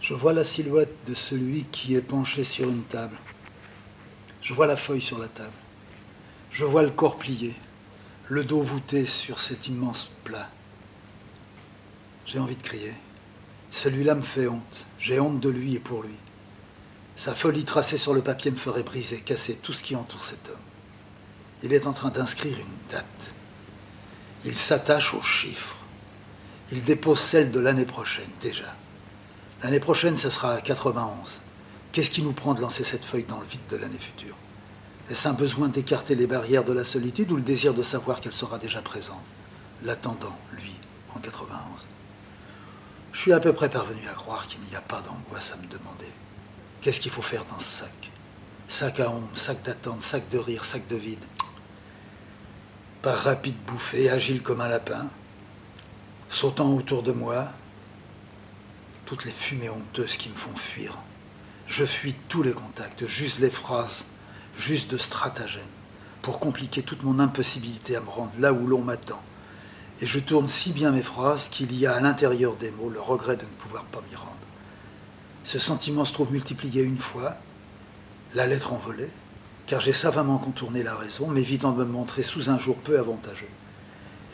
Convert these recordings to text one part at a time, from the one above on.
Je vois la silhouette de celui qui est penché sur une table. Je vois la feuille sur la table. Je vois le corps plié, le dos voûté sur cet immense plat. J'ai envie de crier. Celui-là me fait honte. J'ai honte de lui et pour lui. Sa folie tracée sur le papier me ferait briser, casser tout ce qui entoure cet homme. Il est en train d'inscrire une date. Il s'attache aux chiffres. Il dépose celle de l'année prochaine, déjà. L'année prochaine, ce sera 91. Qu'est-ce qui nous prend de lancer cette feuille dans le vide de l'année future? Est-ce un besoin d'écarter les barrières de la solitude ou le désir de savoir qu'elle sera déjà présente, l'attendant, lui, en 91? Je suis à peu près parvenu à croire qu'il n'y a pas d'angoisse à me demander. Qu'est-ce qu'il faut faire dans ce sac? Sac à ombre, sac d'attente, sac de rire, sac de vide. Par rapide bouffée, agile comme un lapin, sautant autour de moi, toutes les fumées honteuses qui me font fuir. Je fuis tous les contacts, juste les phrases, juste de stratagèmes, pour compliquer toute mon impossibilité à me rendre là où l'on m'attend. Et je tourne si bien mes phrases qu'il y a à l'intérieur des mots le regret de ne pouvoir pas m'y rendre. Ce sentiment se trouve multiplié une fois, la lettre envolée, car j'ai savamment contourné la raison, m'évitant de me montrer sous un jour peu avantageux,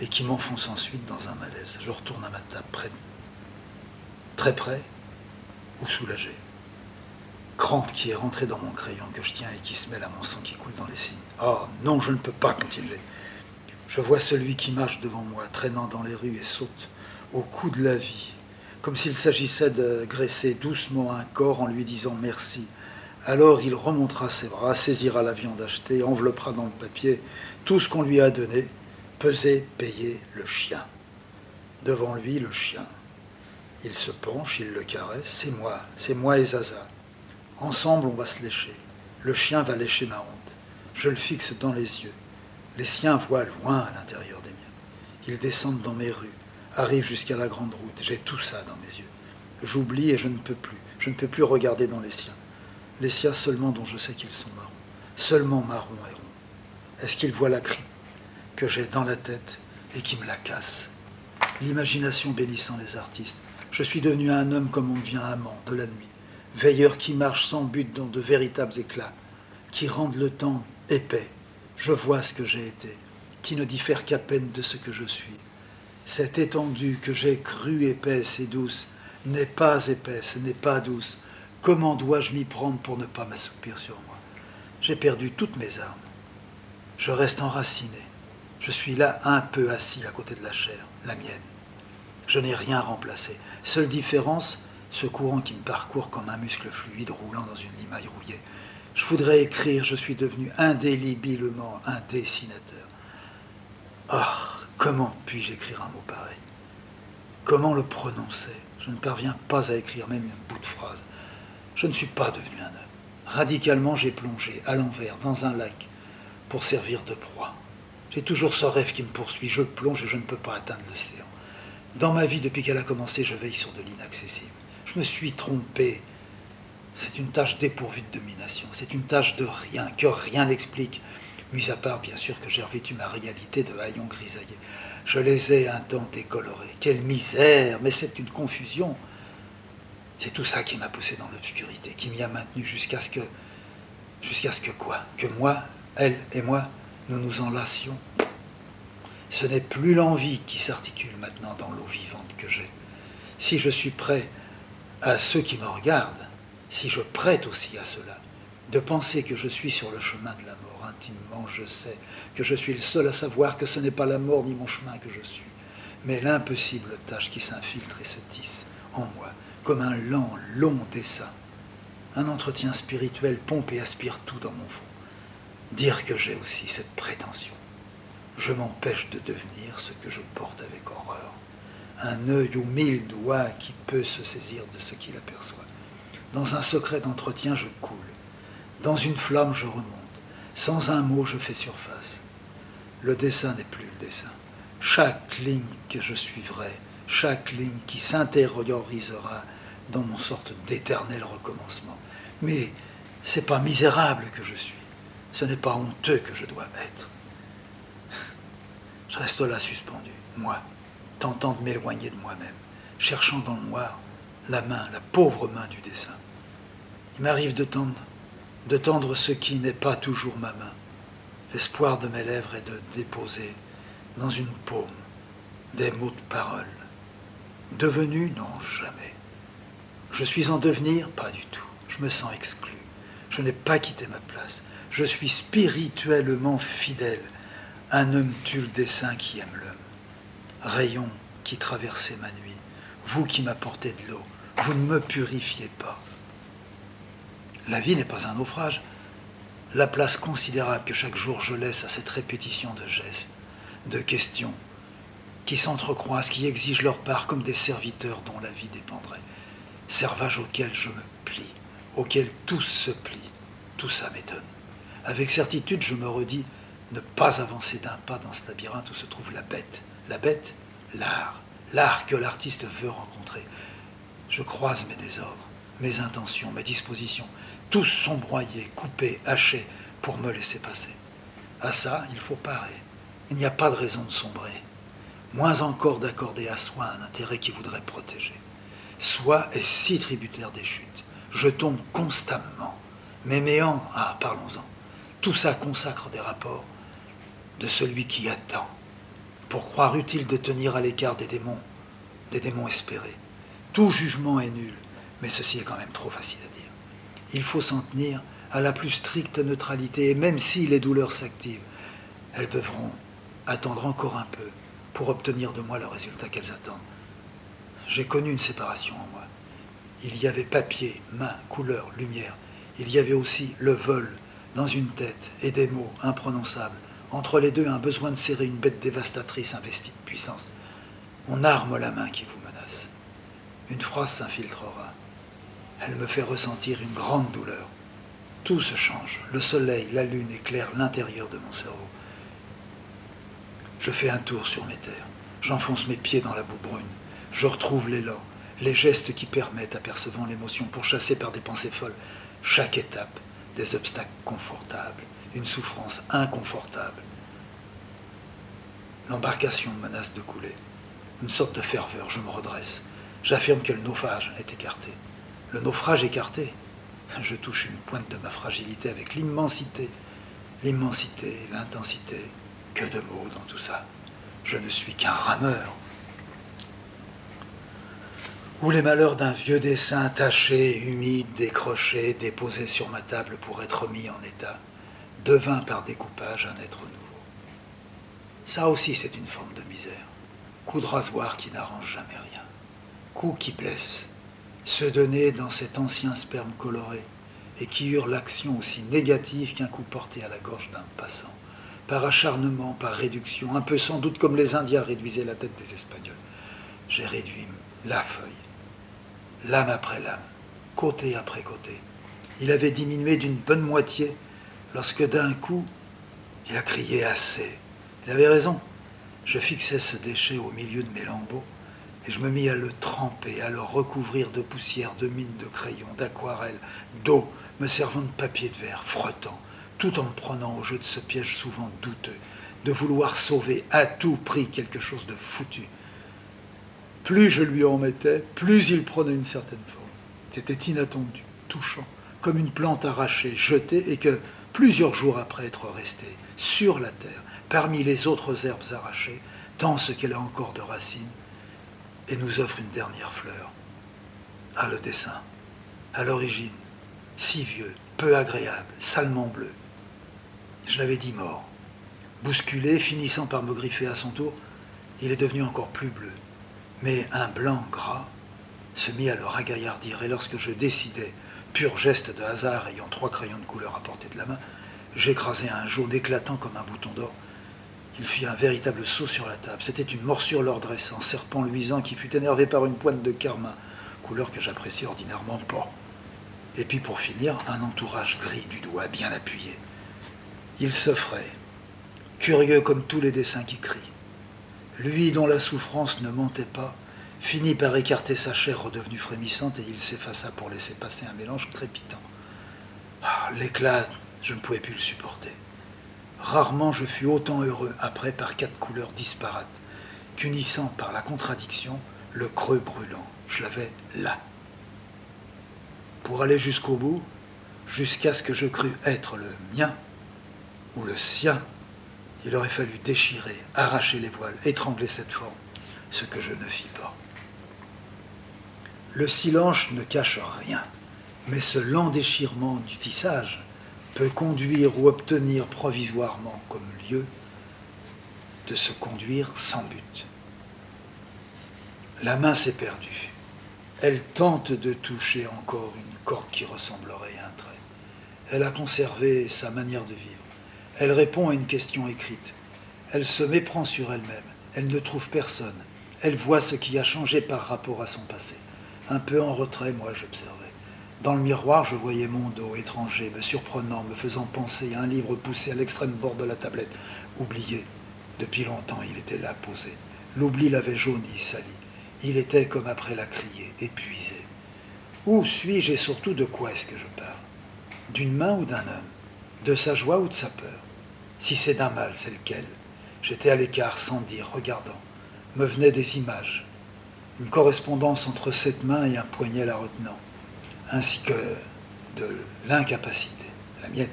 et qui m'enfonce ensuite dans un malaise. Je retourne à ma table, très près ou soulagé. Crampe qui est rentrée dans mon crayon que je tiens et qui se mêle à mon sang qui coule dans les signes. Oh non, je ne peux pas continuer. Je vois celui qui marche devant moi, traînant dans les rues et saute au cou de la vie, comme s'il s'agissait de graisser doucement un corps en lui disant merci. Alors il remontera ses bras, saisira la viande achetée, enveloppera dans le papier tout ce qu'on lui a donné, peser, payer, le chien. Devant lui, le chien. Il se penche, il le caresse, c'est moi et Zaza. Ensemble, on va se lécher. Le chien va lécher ma honte. Je le fixe dans les yeux. Les siens voient loin à l'intérieur des miens. Ils descendent dans mes rues, arrivent jusqu'à la grande route. J'ai tout ça dans mes yeux. J'oublie et je ne peux plus. Je ne peux plus regarder dans les siens. Les siens seulement dont je sais qu'ils sont marrons. Seulement marrons et ronds. Est-ce qu'ils voient la crypte que j'ai dans la tête et qui me la casse? L'imagination bénissant les artistes. Je suis devenu un homme comme on devient amant de la nuit. Veilleur qui marche sans but dans de véritables éclats, qui rendent le temps épais. Je vois ce que j'ai été, qui ne diffère qu'à peine de ce que je suis. Cette étendue que j'ai crue épaisse et douce n'est pas épaisse, n'est pas douce. Comment dois-je m'y prendre pour ne pas m'assoupir sur moi? J'ai perdu toutes mes armes. Je reste enraciné. Je suis là un peu assis à côté de la chair, la mienne. Je n'ai rien remplacé. Seule différence, ce courant qui me parcourt comme un muscle fluide roulant dans une limaille rouillée. Je voudrais écrire, je suis devenu indélébile,ment un dessinateur. Oh, comment puis-je écrire un mot pareil? Comment le prononcer? Je ne parviens pas à écrire même un bout de phrase. Je ne suis pas devenu un homme. Radicalement, j'ai plongé à l'envers dans un lac pour servir de proie. J'ai toujours ce rêve qui me poursuit. Je plonge et je ne peux pas atteindre l'océan. Dans ma vie, depuis qu'elle a commencé, je veille sur de l'inaccessible. Je me suis trompé. C'est une tâche dépourvue de domination. C'est une tâche de rien, que rien n'explique. Mis à part, bien sûr, que j'ai revêtu ma réalité de haillons grisaillés. Je les ai un temps décolorés. Quelle misère! Mais c'est une confusion. C'est tout ça qui m'a poussé dans l'obscurité, qui m'y a maintenu jusqu'à ce que... Jusqu'à ce que quoi? Que moi, elle et moi, nous nous enlacions. Ce n'est plus l'envie qui s'articule maintenant dans l'eau vivante que j'ai. Si je suis prêt à ceux qui me regardent, si je prête aussi à cela, de penser que je suis sur le chemin de la mort, intimement je sais que je suis le seul à savoir que ce n'est pas la mort ni mon chemin que je suis, mais l'impossible tâche qui s'infiltre et se tisse en moi, comme un lent, long dessin. Un entretien spirituel pompe et aspire tout dans mon fond. Dire que j'ai aussi cette prétention. Je m'empêche de devenir ce que je porte avec horreur. Un œil aux 1000 doigts qui peut se saisir de ce qu'il aperçoit. Dans un secret d'entretien, je coule. Dans une flamme, je remonte. Sans un mot, je fais surface. Le dessin n'est plus le dessin. Chaque ligne que je suivrai, chaque ligne qui s'intériorisera dans mon sorte d'éternel recommencement. Mais c'est pas misérable que je suis. Ce n'est pas honteux que je dois être. Je reste là suspendu, moi, tentant de m'éloigner de moi-même, cherchant dans le noir la main, la pauvre main du dessin. Il m'arrive de tendre ce qui n'est pas toujours ma main. L'espoir de mes lèvres est de déposer dans une paume des mots de parole. Devenu, non, jamais. Je suis en devenir, pas du tout. Je me sens exclu. Je n'ai pas quitté ma place. Je suis spirituellement fidèle. Un homme tue le dessin qui aime l'homme. Rayon qui traversez ma nuit. Vous qui m'apportez de l'eau. Vous ne me purifiez pas. La vie n'est pas un naufrage. La place considérable que chaque jour je laisse à cette répétition de gestes, de questions, qui s'entrecroisent, qui exigent leur part comme des serviteurs dont la vie dépendrait. Servage auquel je me plie, auquel tous se plient. Tout ça m'étonne. Avec certitude, je me redis ne pas avancer d'un pas dans ce labyrinthe où se trouve la bête. La bête, l'art. L'art que l'artiste veut rencontrer. Je croise mes désordres, mes intentions, mes dispositions. Tous sont broyés, coupés, hachés pour me laisser passer. À ça, il faut parer. Il n'y a pas de raison de sombrer. Moins encore d'accorder à soi un intérêt qui voudrait protéger. Soi est si tributaire des chutes. Je tombe constamment. M'aiméant, parlons-en. Tout ça consacre des rapports de celui qui attend, pour croire utile de tenir à l'écart des démons espérés. Tout jugement est nul, mais ceci est quand même trop facile à dire. Il faut s'en tenir à la plus stricte neutralité, et même si les douleurs s'activent, elles devront attendre encore un peu pour obtenir de moi le résultat qu'elles attendent. J'ai connu une séparation en moi. Il y avait papier, main, couleur, lumière. Il y avait aussi le vol dans une tête et des mots imprononçables. Entre les deux, un besoin de serrer une bête dévastatrice investie de puissance. On arme la main qui vous menace. Une phrase s'infiltrera. Elle me fait ressentir une grande douleur. Tout se change. Le soleil, la lune éclairent l'intérieur de mon cerveau. Je fais un tour sur mes terres. J'enfonce mes pieds dans la boue brune. Je retrouve l'élan, les gestes qui permettent, apercevant l'émotion, pourchassée par des pensées folles, chaque étape, des obstacles confortables, une souffrance inconfortable. L'embarcation menace de couler. Une sorte de ferveur, je me redresse. J'affirme que le naufrage est écarté. Le naufrage écarté, je touche une pointe de ma fragilité avec l'immensité. L'immensité, l'intensité. Que de mots dans tout ça. Je ne suis qu'un rameur. Ou les malheurs d'un vieux dessin taché, humide, décroché, déposé sur ma table pour être mis en état, devint par découpage un être nouveau. Ça aussi c'est une forme de misère. Coup de rasoir qui n'arrange jamais rien. Coup qui blesse. Se donner dans cet ancien sperme coloré et qui eurent l'action aussi négative qu'un coup porté à la gorge d'un passant. Par acharnement, par réduction, un peu sans doute comme les Indiens réduisaient la tête des Espagnols. J'ai réduit la feuille. Lame après lame, côté après côté. Il avait diminué d'une bonne moitié lorsque d'un coup, il a crié assez. Il avait raison. Je fixai ce déchet au milieu de mes lambeaux et je me mis à le tremper, à le recouvrir de poussière, de mine, de crayons, d'aquarelles, d'eau, me servant de papier de verre, frottant, tout en me prenant au jeu de ce piège souvent douteux, de vouloir sauver à tout prix quelque chose de foutu. Plus je lui en mettais, plus il prenait une certaine forme. C'était inattendu, touchant, comme une plante arrachée, jetée, et que, plusieurs jours après être restée sur la terre, parmi les autres herbes arrachées, tant ce qu'elle a encore de racines, et nous offre une dernière fleur. Ah, le dessin, à l'origine, si vieux, peu agréable, salement bleu. Je l'avais dit mort. Bousculé, finissant par me griffer à son tour, il est devenu encore plus bleu. Mais un blanc gras se mit à le ragaillardir, et lorsque je décidai, pur geste de hasard ayant 3 crayons de couleur à portée de la main, j'écrasai un jaune éclatant comme un bouton d'or. Il fit un véritable saut sur la table. C'était une morsure l'ordressant, serpent luisant qui fut énervé par une pointe de carmin, couleur que j'apprécie ordinairement pas. Et puis pour finir, un entourage gris du doigt bien appuyé. Il s'offrait, curieux comme tous les dessins qui crient. Lui dont la souffrance ne mentait pas, finit par écarter sa chair redevenue frémissante et il s'effaça pour laisser passer un mélange crépitant. Ah, l'éclat, je ne pouvais plus le supporter. Rarement je fus autant heureux après par 4 couleurs disparates, qu'unissant par la contradiction le creux brûlant. Je l'avais là. pour aller jusqu'au bout, jusqu'à ce que je crus être le mien ou le sien. Il aurait fallu déchirer, arracher les voiles, étrangler cette forme, ce que je ne fis pas. Le silence ne cache rien, mais ce lent déchirement du tissage peut conduire ou obtenir provisoirement comme lieu de se conduire sans but. La main s'est perdue. Elle tente de toucher encore une corde qui ressemblerait à un trait. Elle a conservé sa manière de vivre. Elle répond à une question écrite. Elle se méprend sur elle-même. Elle ne trouve personne. Elle voit ce qui a changé par rapport à son passé. Un peu en retrait, moi, j'observais. Dans le miroir, je voyais mon dos étranger, me surprenant, me faisant penser à un livre poussé à l'extrême bord de la tablette. Oublié. Depuis longtemps, il était là, posé. L'oubli l'avait jauni, sali. Il était comme après la criée, épuisé. Où suis-je et surtout de quoi est-ce que je parle? D'une main ou d'un homme? De sa joie ou de sa peur? Si c'est d'un mal, c'est lequel? J'étais à l'écart, sans dire, regardant. Me venaient des images. Une correspondance entre cette main et un poignet la retenant, ainsi que de l'incapacité, la mienne,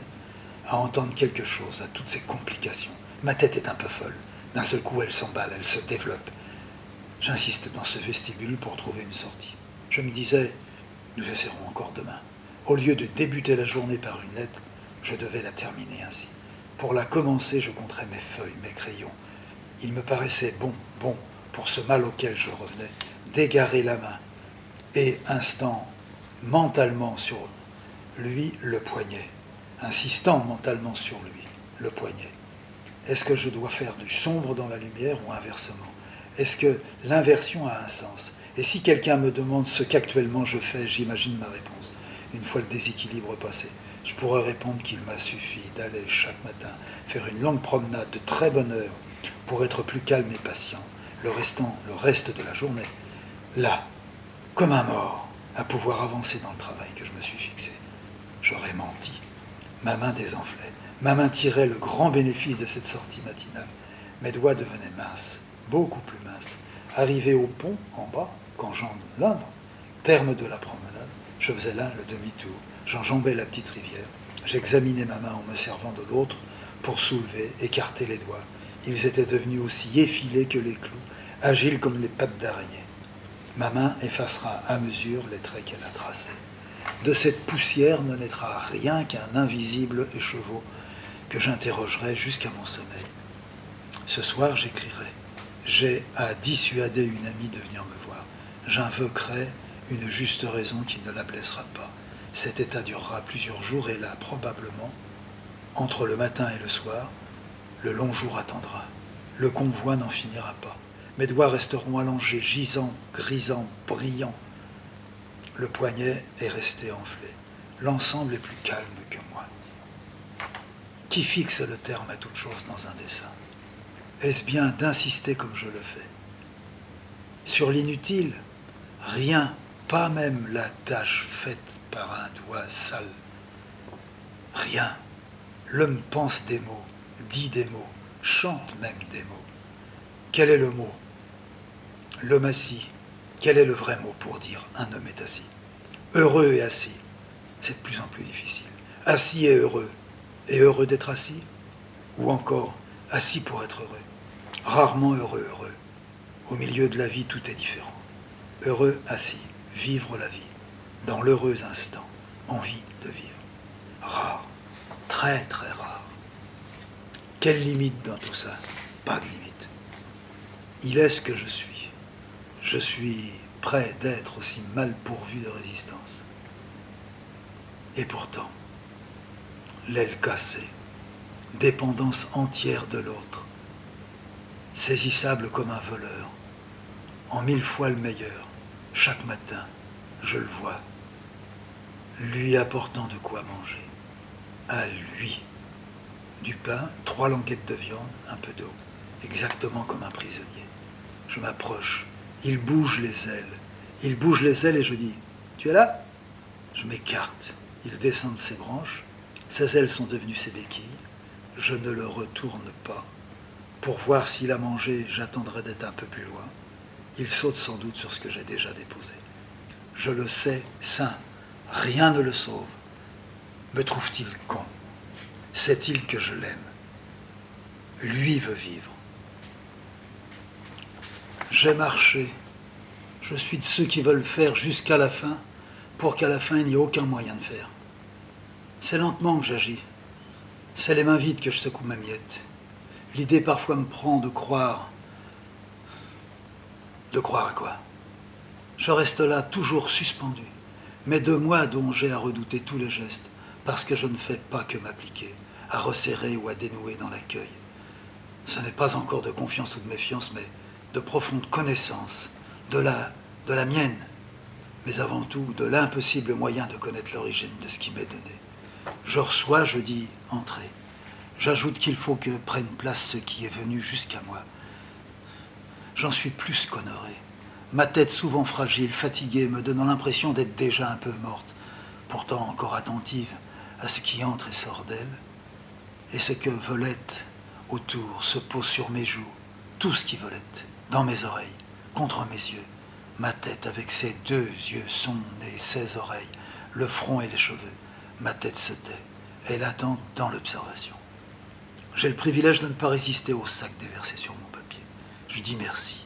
à entendre quelque chose, à toutes ces complications. Ma tête est un peu folle. D'un seul coup, elle s'emballe, elle se développe. J'insiste dans ce vestibule pour trouver une sortie. Je me disais, nous essaierons encore demain. Au lieu de débuter la journée par une lettre, je devais la terminer ainsi. Pour la commencer, je compterais mes feuilles, mes crayons. Il me paraissait bon, pour ce mal auquel je revenais, d'égarer la main et instant mentalement sur lui le poignet, insistant mentalement sur lui le poignet. Est-ce que je dois faire du sombre dans la lumière ou inversement? Est-ce que l'inversion a un sens? Et si quelqu'un me demande ce qu'actuellement je fais, j'imagine ma réponse. Une fois le déséquilibre passé, je pourrais répondre qu'il m'a suffi d'aller chaque matin faire une longue promenade de très bonne heure pour être plus calme et patient, le reste de la journée, là, comme un mort, à pouvoir avancer dans le travail que je me suis fixé. J'aurais menti. Ma main désenflait. Ma main tirait le grand bénéfice de cette sortie matinale. Mes doigts devenaient minces, beaucoup plus minces. Arrivé au pont, en bas, quand j'enjambe, terme de la promenade, je faisais là le demi-tour. J'enjambais la petite rivière. J'examinais ma main en me servant de l'autre pour soulever, écarter les doigts. Ils étaient devenus aussi effilés que les clous, agiles comme les pattes d'araignée. Ma main effacera à mesure les traits qu'elle a tracés. De cette poussière ne naîtra rien qu'un invisible écheveau que j'interrogerai jusqu'à mon sommeil. Ce soir, j'écrirai. J'ai à dissuader une amie de venir me voir. J'invoquerai une juste raison qui ne la blessera pas. Cet état durera plusieurs jours et là, probablement, entre le matin et le soir, le long jour attendra. Le convoi n'en finira pas. Mes doigts resteront allongés, gisants, grisants, brillants. Le poignet est resté enflé. L'ensemble est plus calme que moi. Qui fixe le terme à toute chose dans un dessin? Est-ce bien d'insister comme je le fais? Sur l'inutile, rien, pas même la tâche faite par un doigt sale. Rien. L'homme pense des mots, dit des mots, chante même des mots. Quel est le mot? L'homme assis. Quel est le vrai mot pour dire un homme est assis? Heureux et assis, c'est de plus en plus difficile. Assis et heureux d'être assis? Ou encore, assis pour être heureux? Rarement heureux. Au milieu de la vie, tout est différent. Heureux, assis, vivre la vie, dans l'heureux instant, envie de vivre. Rare, très très rare. Quelle limite dans tout ça? Pas de limite. Il est ce que je suis. Je suis prêt d'être aussi mal pourvu de résistance. Et pourtant, l'aile cassée, dépendance entière de l'autre, saisissable comme un voleur, en 1000 fois le meilleur, chaque matin, je le vois, lui apportant de quoi manger, à lui, du pain, 3 languettes de viande, un peu d'eau, exactement comme un prisonnier. Je m'approche, il bouge les ailes et je dis, tu es là? Je m'écarte, il descend de ses branches, ses ailes sont devenues ses béquilles, je ne le retourne pas. Pour voir s'il a mangé, j'attendrai d'être un peu plus loin. Il saute sans doute sur ce que j'ai déjà déposé. Je le sais, sain, Rien ne le sauve. Me trouve-t-il con? Sait-il que je l'aime? Lui veut vivre. J'ai marché. Je suis de ceux qui veulent faire jusqu'à la fin, pour qu'à la fin il n'y ait aucun moyen de faire. C'est lentement que j'agis. C'est les mains vides que je secoue ma miette. L'idée parfois me prend de croire. De croire à quoi? Je reste là, toujours suspendu. Mais de moi dont j'ai à redouter tous les gestes, parce que je ne fais pas que m'appliquer, à resserrer ou à dénouer dans l'accueil. Ce n'est pas encore de confiance ou de méfiance, mais de profonde connaissance, de la mienne, mais avant tout de l'impossible moyen de connaître l'origine de ce qui m'est donné. Je reçois, je dis entrez. J'ajoute qu'il faut que prenne place ce qui est venu jusqu'à moi. J'en suis plus qu'honoré. Ma tête souvent fragile, fatiguée, me donnant l'impression d'être déjà un peu morte, pourtant encore attentive à ce qui entre et sort d'elle, et ce que volette autour se pose sur mes joues, tout ce qui volette, dans mes oreilles, contre mes yeux, ma tête avec ses 2 yeux, son nez, ses oreilles, le front et les cheveux. Ma tête se tait, elle attend dans l'observation. J'ai le privilège de ne pas résister au sac déversé sur mon papier. Je dis merci.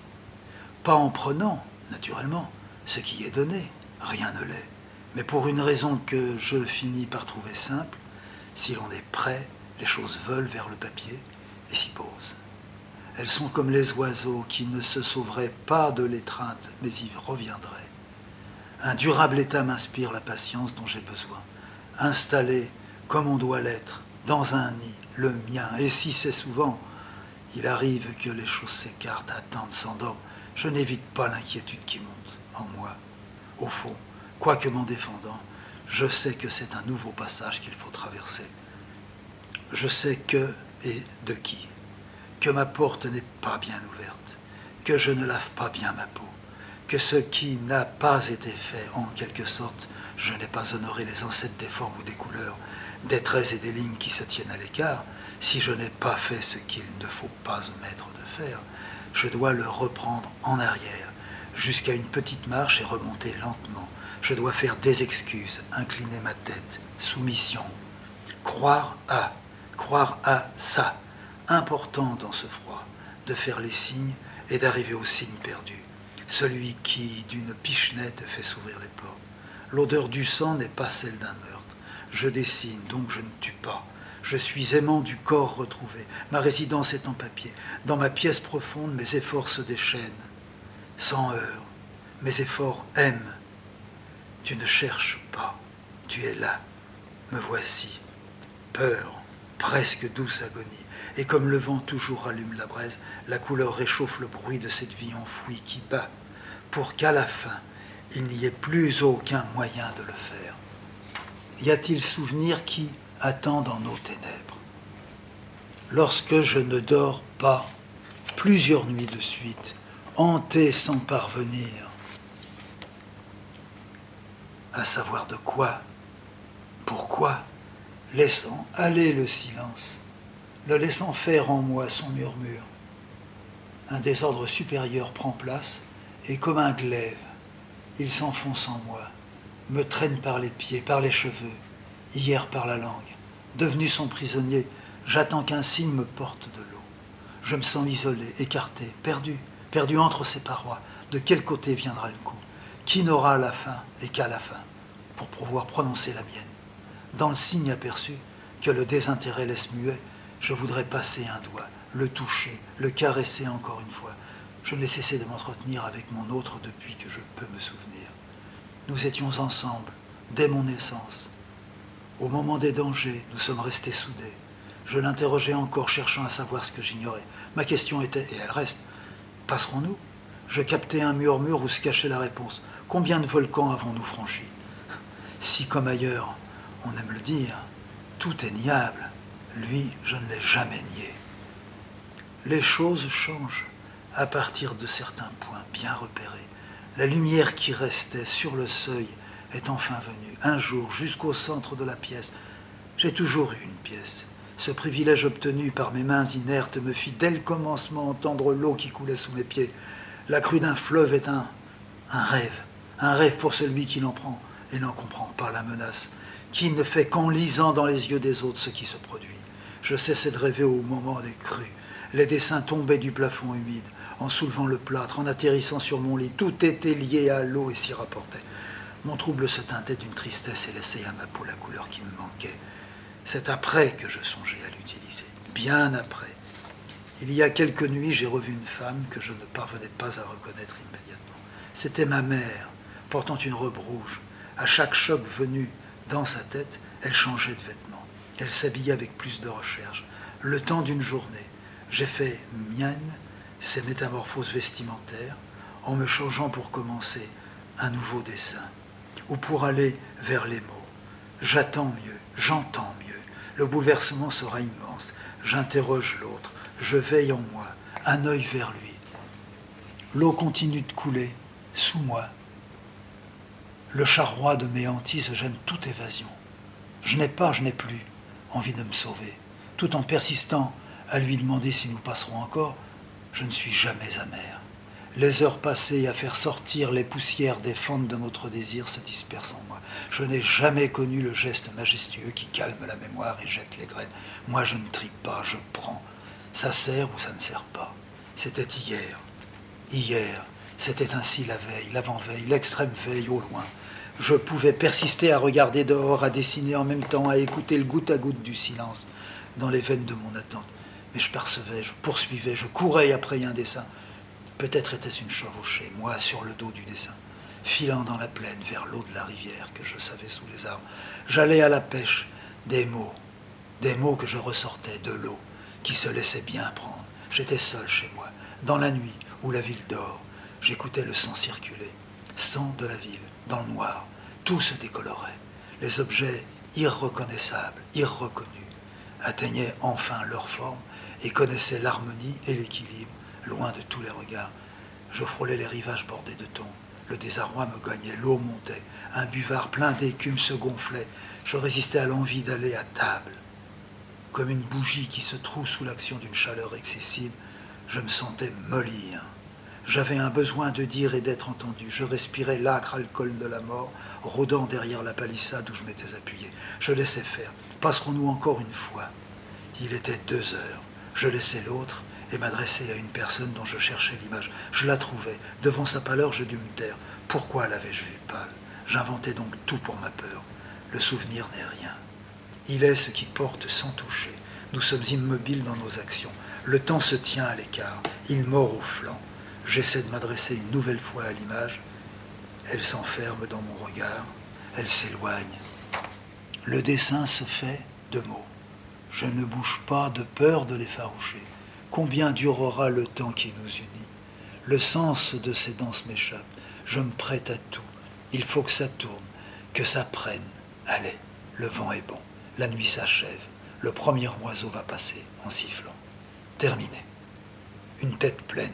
Pas en prenant, naturellement, ce qui est donné, rien ne l'est, mais pour une raison que je finis par trouver simple, si l'on est prêt, les choses volent vers le papier et s'y posent. Elles sont comme les oiseaux qui ne se sauveraient pas de l'étreinte, mais y reviendraient. Un durable état m'inspire la patience dont j'ai besoin. Installé comme on doit l'être, dans un nid, le mien, et si c'est souvent, il arrive que les choses s'écartent, attendent, s'endorment, je n'évite pas l'inquiétude qui monte en moi. Au fond, quoique m'en défendant, je sais que c'est un nouveau passage qu'il faut traverser. Je sais que et de qui, que ma porte n'est pas bien ouverte, que je ne lave pas bien ma peau, que ce qui n'a pas été fait, en quelque sorte, je n'ai pas honoré les ancêtres des formes ou des couleurs, des traits et des lignes qui se tiennent à l'écart. Si je n'ai pas fait ce qu'il ne faut pas omettre de faire, je dois le reprendre en arrière, jusqu'à une petite marche et remonter lentement. Je dois faire des excuses, incliner ma tête, soumission, croire à ça, important dans ce froid, de faire les signes et d'arriver au signe perdu, celui qui, d'une pichenette, fait s'ouvrir les portes. L'odeur du sang n'est pas celle d'un meurtre. Je dessine, donc je ne tue pas. Je suis aimant du corps retrouvé. Ma résidence est en papier. Dans ma pièce profonde, mes efforts se déchaînent. Sans heurts, mes efforts aiment. Tu ne cherches pas. Tu es là. Me voici. Peur, presque douce agonie. Et comme le vent toujours rallume la braise, la couleur réchauffe le bruit de cette vie enfouie qui bat, pour qu'à la fin, il n'y ait plus aucun moyen de le faire. Y a-t-il souvenir qui attend dans nos ténèbres? Lorsque je ne dors pas, plusieurs nuits de suite, hanté sans parvenir à savoir de quoi, pourquoi, laissant aller le silence, le laissant faire en moi son murmure. Un désordre supérieur prend place, et comme un glaive, il s'enfonce en moi, me traîne par les pieds, par les cheveux, hier par la langue. Devenu son prisonnier, j'attends qu'un signe me porte de l'eau. Je me sens isolé, écarté, perdu entre ces parois. De quel côté viendra le coup? Qui n'aura la fin et qu'à la fin, pour pouvoir prononcer la mienne? Dans le signe aperçu que le désintérêt laisse muet, je voudrais passer un doigt, le toucher, le caresser encore une fois. Je n'ai cessé de m'entretenir avec mon autre depuis que je peux me souvenir. Nous étions ensemble, dès mon naissance. Au moment des dangers, nous sommes restés soudés. Je l'interrogeais encore, cherchant à savoir ce que j'ignorais. Ma question était, et elle reste, passerons-nous? Je captais un murmure où se cachait la réponse. Combien de volcans avons-nous franchis? Si, comme ailleurs, on aime le dire, tout est niable, lui, je ne l'ai jamais nié. Les choses changent à partir de certains points bien repérés. La lumière qui restait sur le seuil est enfin venue, un jour, jusqu'au centre de la pièce. J'ai toujours eu une pièce. Ce privilège obtenu par mes mains inertes me fit dès le commencement entendre l'eau qui coulait sous mes pieds. La crue d'un fleuve est un rêve pour celui qui l'en prend, et n'en comprend pas la menace, qui ne fait qu'en lisant dans les yeux des autres ce qui se produit. Je cessais de rêver au moment des crues. Les dessins tombaient du plafond humide, en soulevant le plâtre, en atterrissant sur mon lit. Tout était lié à l'eau et s'y rapportait. Mon trouble se teintait d'une tristesse et laissait à ma peau la couleur qui me manquait. C'est après que je songeais à l'utiliser, bien après. Il y a quelques nuits, j'ai revu une femme que je ne parvenais pas à reconnaître immédiatement. C'était ma mère, portant une robe rouge. À chaque choc venu dans sa tête, elle changeait de vêtements. Elle s'habillait avec plus de recherche. Le temps d'une journée, j'ai fait mienne ces métamorphoses vestimentaires en me changeant pour commencer un nouveau dessin ou pour aller vers les mots. J'attends mieux, j'entends mieux. Le bouleversement sera immense. J'interroge l'autre. Je veille en moi, un œil vers lui. L'eau continue de couler sous moi. Le charroi de mes hantises gêne toute évasion. Je n'ai plus envie de me sauver. Tout en persistant à lui demander si nous passerons encore, je ne suis jamais amer. Les heures passées à faire sortir les poussières des fentes de notre désir se dispersent en moi. Je n'ai jamais connu le geste majestueux qui calme la mémoire et jette les graines. Moi, je ne trie pas, je prends. Ça sert ou ça ne sert pas. C'était hier. Hier, c'était ainsi la veille, l'avant-veille, l'extrême veille au loin. Je pouvais persister à regarder dehors, à dessiner en même temps, à écouter le goutte à goutte du silence dans les veines de mon attente. Mais je percevais, je poursuivais, je courais après un dessin. Peut-être était-ce une chevauchée, moi sur le dos du dessin, filant dans la plaine vers l'eau de la rivière que je savais sous les arbres. J'allais à la pêche des mots que je ressortais de l'eau, qui se laissaient bien prendre. J'étais seul chez moi, dans la nuit où la ville dort. J'écoutais le sang circuler, sang de la ville, dans le noir. Tout se décolorait. Les objets irreconnaissables, irreconnus, atteignaient enfin leur forme et connaissaient l'harmonie et l'équilibre, loin de tous les regards. Je frôlais les rivages bordés de tombes. Le désarroi me gagnait, l'eau montait, un buvard plein d'écume se gonflait. Je résistais à l'envie d'aller à table. Comme une bougie qui se troue sous l'action d'une chaleur excessive, je me sentais mollir. J'avais un besoin de dire et d'être entendu. Je respirais l'âcre alcool de la mort, rôdant derrière la palissade où je m'étais appuyé. Je laissais faire. Passerons-nous encore une fois? Il était 2 heures. Je laissais l'autre et m'adressais à une personne dont je cherchais l'image. Je la trouvais. Devant sa pâleur, je dus me taire. Pourquoi l'avais-je vue pâle? J'inventais donc tout pour ma peur. Le souvenir n'est rien. Il est ce qui porte sans toucher. Nous sommes immobiles dans nos actions. Le temps se tient à l'écart. Il mord au flanc. J'essaie de m'adresser une nouvelle fois à l'image. Elle s'enferme dans mon regard. Elle s'éloigne. Le dessin se fait de mots. Je ne bouge pas de peur de l'effaroucher. Combien durera le temps qui nous unit? Le sens de ces danses m'échappe. Je me prête à tout. Il faut que ça tourne, que ça prenne. Allez, le vent est bon. La nuit s'achève. Le premier oiseau va passer en sifflant. Terminé. Une tête pleine.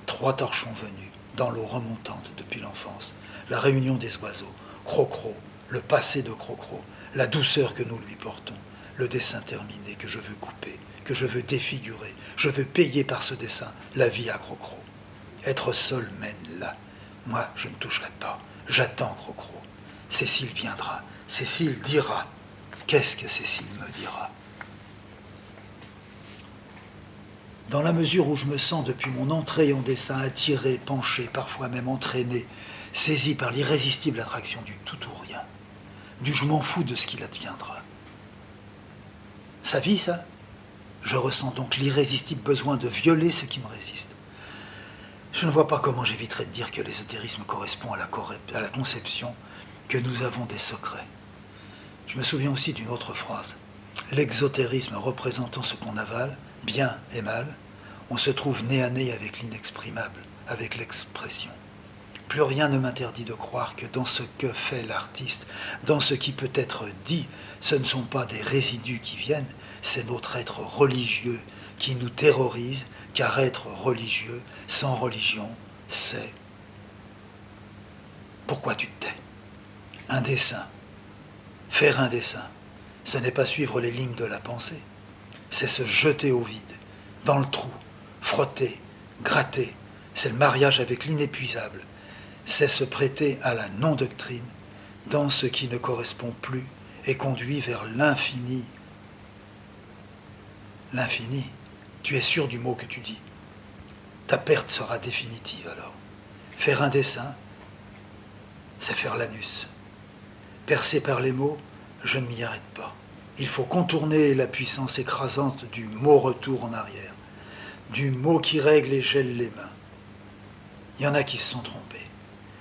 3 torchons venus, dans l'eau remontante depuis l'enfance. La réunion des oiseaux. Crocro, le passé de Crocro. La douceur que nous lui portons. Le dessin terminé que je veux couper, que je veux défigurer. Je veux payer par ce dessin la vie à Crocro. Être seul mène là. Moi, je ne toucherai pas. J'attends Crocro. Cécile viendra. Cécile dira. Qu'est-ce que Cécile me dira? Dans la mesure où je me sens depuis mon entrée en dessin attiré, penché, parfois même entraîné, saisi par l'irrésistible attraction du tout ou rien, du je m'en fous de ce qu'il adviendra. Sa vie, ça? Je ressens donc l'irrésistible besoin de violer ce qui me résiste. Je ne vois pas comment j'éviterai de dire que l'ésotérisme correspond à la conception que nous avons des secrets. Je me souviens aussi d'une autre phrase. L'exotérisme représentant ce qu'on avale, bien et mal, on se trouve nez à nez avec l'inexprimable, avec l'expression. Plus rien ne m'interdit de croire que dans ce que fait l'artiste, dans ce qui peut être dit, ce ne sont pas des résidus qui viennent, c'est notre être religieux qui nous terrorise, car être religieux, sans religion, c'est... Pourquoi tu te tais? Un dessin. Faire un dessin, ce n'est pas suivre les lignes de la pensée, c'est se jeter au vide, dans le trou, frotter, gratter, c'est le mariage avec l'inépuisable, c'est se prêter à la non-doctrine, dans ce qui ne correspond plus et conduit vers l'infini. L'infini, tu es sûr du mot que tu dis. Ta perte sera définitive alors. Faire un dessin, c'est faire l'anus. Percé par les mots, je ne m'y arrête pas. Il faut contourner la puissance écrasante du mot retour en arrière, du mot qui règle et gèle les mains. Il y en a qui se sont trompés.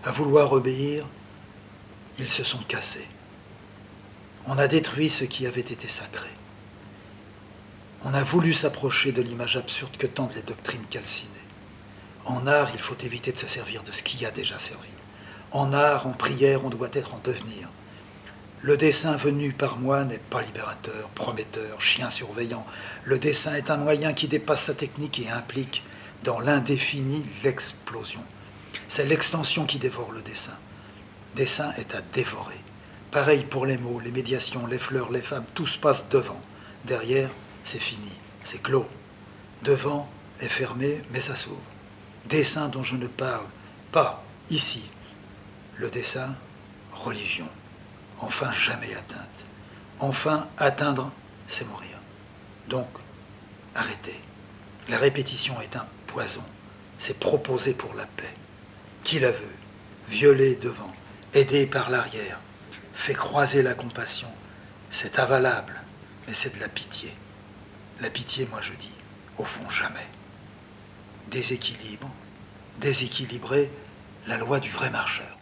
À vouloir obéir, ils se sont cassés. On a détruit ce qui avait été sacré. On a voulu s'approcher de l'image absurde que tendent les doctrines calcinées. En art, il faut éviter de se servir de ce qui a déjà servi. En art, en prière, on doit être en devenir. Le dessin venu par moi n'est pas libérateur, prometteur, chien surveillant. Le dessin est un moyen qui dépasse sa technique et implique dans l'indéfini l'explosion. C'est l'extension qui dévore le dessin. Dessin est à dévorer. Pareil pour les mots, les médiations, les fleurs, les femmes, tout se passe devant. Derrière, c'est fini, c'est clos. Devant est fermé, mais ça s'ouvre. Dessin dont je ne parle pas ici. Le dessin, religion. Enfin jamais atteinte. Enfin atteindre, c'est mourir. Donc, arrêtez. La répétition est un poison. C'est proposé pour la paix. Qui la veut? Violer devant, aider par l'arrière, fait croiser la compassion. C'est avalable, mais c'est de la pitié. La pitié, moi je dis, au fond jamais. Déséquilibre, déséquilibré, la loi du vrai marcheur.